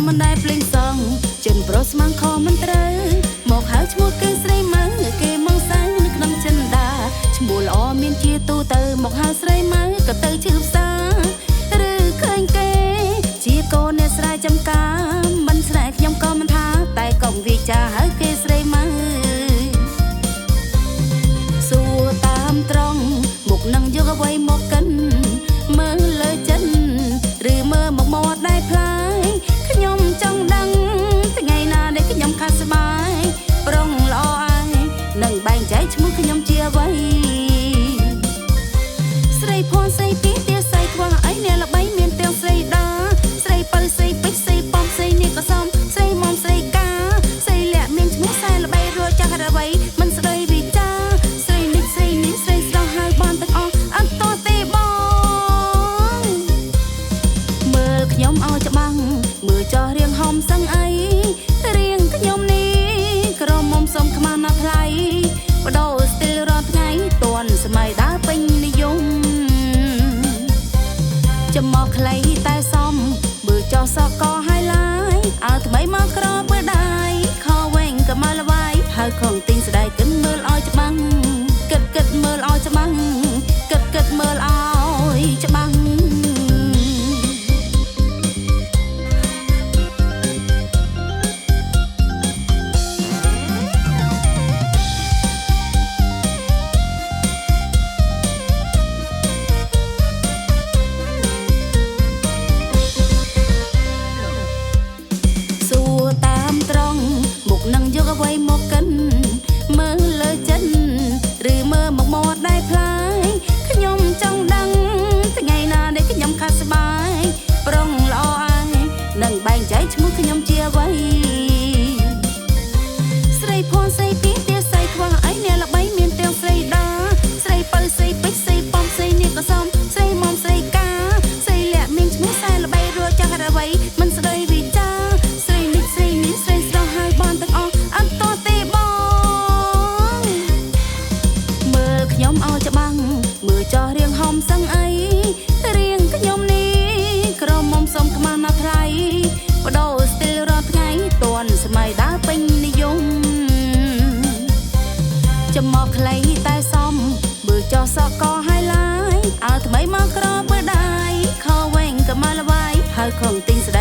មិនដែលភ្លេងសងចិនប្រុសស្មាំងខមិនត្រូវមកហៅឈ្មោះគេស្រីម៉ៅគេមកសៅនៅក្នុងចិនដាឈ្មោះល្អមានជាទូទៅមកហៅស្រីម៉ៅក៏ទៅជឿផ្សារឬឃើញគេជាកូនអ្នកស្រែចំការមិនស្រែខ្ញុំក៏មិនថាតែកុំវាចាហៅគេស្រីម៉ៅសួរតាមត្រង់មុខនឹងយកអ្វីមកកិនមើលលើចិនឬមើលមកមាត់ដែលផ្លាយខ្ញុំចង់ដឹងថ្ងៃណាដែលខ្ញុំខាត់ស្បាយប្រុងល្អអាយនឹងបែងចែកឈ្មោះខ្ញុំជាអ្វីស្រីភ័ណ្ឌស្រីពីទាស្រីខ្វះអីអ្នកល្បីមានទាំងស្រីដាស្រីបើស្រីពេជ្រស្រីប៉ំស្រីនេះក៏សមស្រីមុំស្រីកាស្រីលាក់មានឈ្មោះខ្សែល្បីរត់ចាស់អ្វីមិនស្ដីវិចាស្រីនេះស្រីនេះស្រីស្រស់ហើយបានទាំងអស់អត់តទេបងមើលខ្ញុំឲ្យច្បាំងមើលចោះរៀងហំសឹងអីរៀងខ្ញុំនេះក្រមុំសុំខ្មាស់ណាស់ថ្លៃបដូរស្ទីលរាល់ថ្ងៃតួនសម័យដើរពេញនិយមចំមកខ្លីតែសមមើលចោះសក់ក៏ហើយឡាយអើថ្មីមកក្របើដៃខវែងក៏មកលវាយហើយខំទិញស្ដាយគិនមើលឲ្យច្បាំងគិតមើលឲ្យច្បាំងគិតមើលឲ្យច្បាំងនឹងយកអ្វីមកកិនមើលលើចិនឬមើលមកមាត់ដែលផ្លាយខ្ញុំចង់ដឹងថ្ងៃណាដែលខ្ញុំខាត់ស្បាយប្រុងល្អអាយនឹងបែងចែកឈ្មោះខ្ញុំជាអ្វីស្រីភ័ណ្ឌស្រីពីទាស្រីខ្វះអីអ្នកល្បីមានទាំងស្រីដាស្រីបើស្រីពេជ្រស្រីប៉ំស្រីនេះក៏សមស្រីមុំស្រីកាស្រីលាក់មានឈ្មោះខ្សែល្បីរត់ចាស់អ្វីមិនស្ដីវិចាស្រីនេះស្រីនេះស្រីស្រស់ហើយបានទាំងអស់អត់តទេបងមើលខ្ញុំឲ្យច្បាំងមើលចោះរៀងហំសឹងអីរៀងខ្ញុំនេះក្រមុំសុំខ្មាស់ណាស់ថ្លៃបដូរស្ទីលរាល់ថ្ងៃតួនសម័យដើរពេញនិយមចំមកខ្លីតែសមមើលចោះសក់ក៏ហើយឡាយអើថ្មីមកក្របើដៃខវែងក៏មកលវាយហើយខំទិញស្ដា